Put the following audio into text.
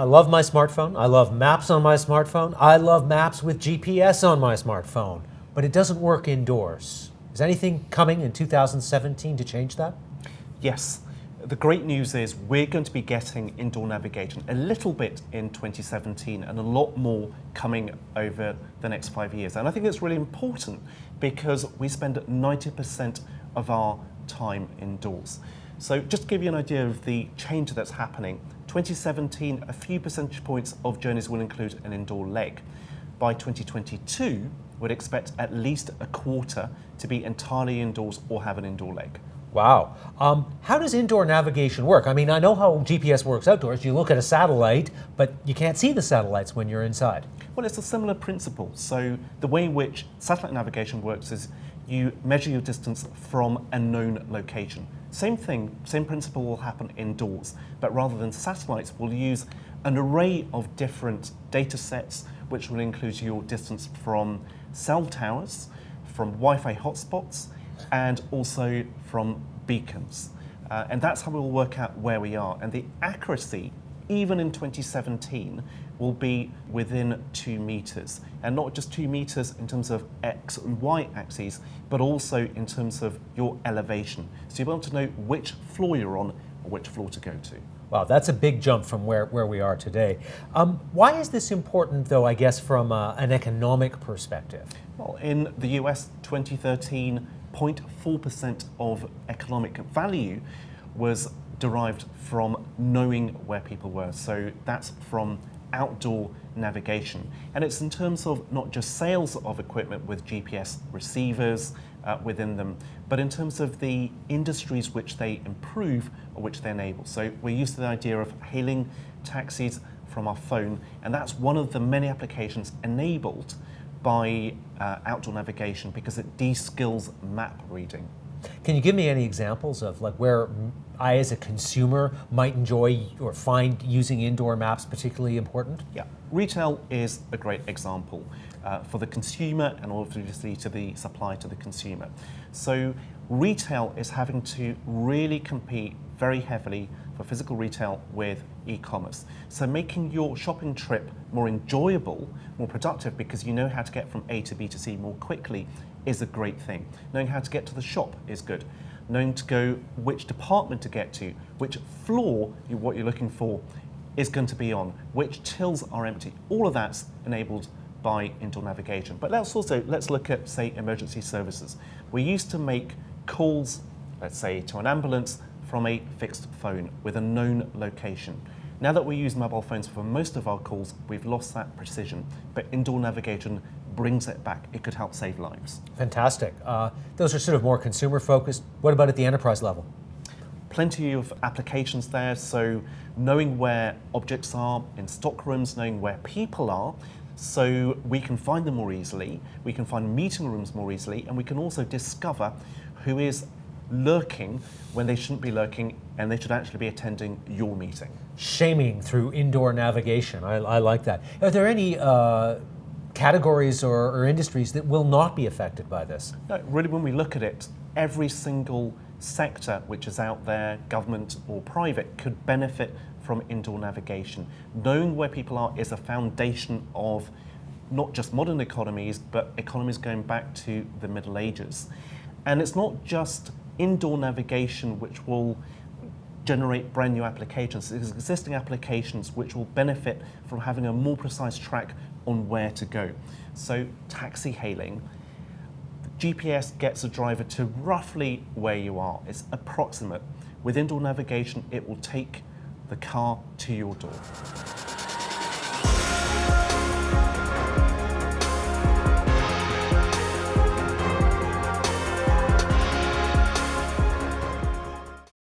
I love my smartphone. I love maps on my smartphone. I love maps with GPS on my smartphone. But it doesn't work indoors. Is anything coming in 2017 to change that? Yes. The great news is we're going to be getting indoor navigation a little bit in 2017 and a lot more coming over the next 5 years. And I think it's really important because we spend 90% of our time indoors. So just to give you an idea of the change that's happening, 2017, a few percentage points of journeys will include an indoor leg. By 2022, we'd expect at least a quarter to be entirely indoors or have an indoor leg. Wow. How does indoor navigation work? I mean, I know how GPS works outdoors. You look at a satellite, but you can't see the satellites when you're inside. Well, it's a similar principle. So the way in which satellite navigation works is you measure your distance from a known location. Same thing, same principle will happen indoors, but rather than satellites, we'll use an array of different data sets, which will include your distance from cell towers, from Wi-Fi hotspots, and also from beacons. And that's how we'll work out where we are. And the accuracy, even in 2017, will be within 2 meters. And not just 2 meters in terms of X and Y axes, but also in terms of your elevation. So you'll be able to know which floor you're on or which floor to go to. Wow, that's a big jump from where we are today. Why is this important, though, I guess, from an economic perspective? Well, in the US, 2013, 0.4% of economic value was derived from knowing where people were. So that's from outdoor navigation. And it's in terms of not just sales of equipment with GPS receivers within them, but in terms of the industries which they improve or which they enable. So we're used to the idea of hailing taxis from our phone, and that's one of the many applications enabled by outdoor navigation because it de-skills map reading. Can you give me any examples of like where I as a consumer might enjoy or find using indoor maps particularly important? Yeah, retail is a great example for the consumer and obviously to the supply to the consumer. So retail is having to really compete very heavily for physical retail with e-commerce. So making your shopping trip more enjoyable, more productive, because you know how to get from A to B to C more quickly is a great thing. Knowing how to get to the shop is good. Knowing to go which department to get to, which floor what you're looking for is going to be on, which tills are empty. All of that's enabled by indoor navigation. But let's look at, say, emergency services. We used to make calls, let's say, to an ambulance from a fixed phone with a known location. Now that we use mobile phones for most of our calls, we've lost that precision, but indoor navigation brings it back. It could help save lives. Fantastic. Those are sort of more consumer focused. What about at the enterprise level? Plenty of applications there, so knowing where objects are in stock rooms, knowing where people are, so we can find them more easily, we can find meeting rooms more easily, and we can also discover who is lurking when they shouldn't be lurking and they should actually be attending your meeting. Shaming through indoor navigation. I like that. Are there any categories or industries that will not be affected by this? No, really, when we look at it, every single sector which is out there, government or private, could benefit from indoor navigation. Knowing where people are is a foundation of not just modern economies, but economies going back to the Middle Ages. And it's not just indoor navigation which will generate brand new applications. It's existing applications which will benefit from having a more precise track on where to go. So taxi hailing, GPS gets a driver to roughly where you are. It's approximate. With indoor navigation, it will take the car to your door.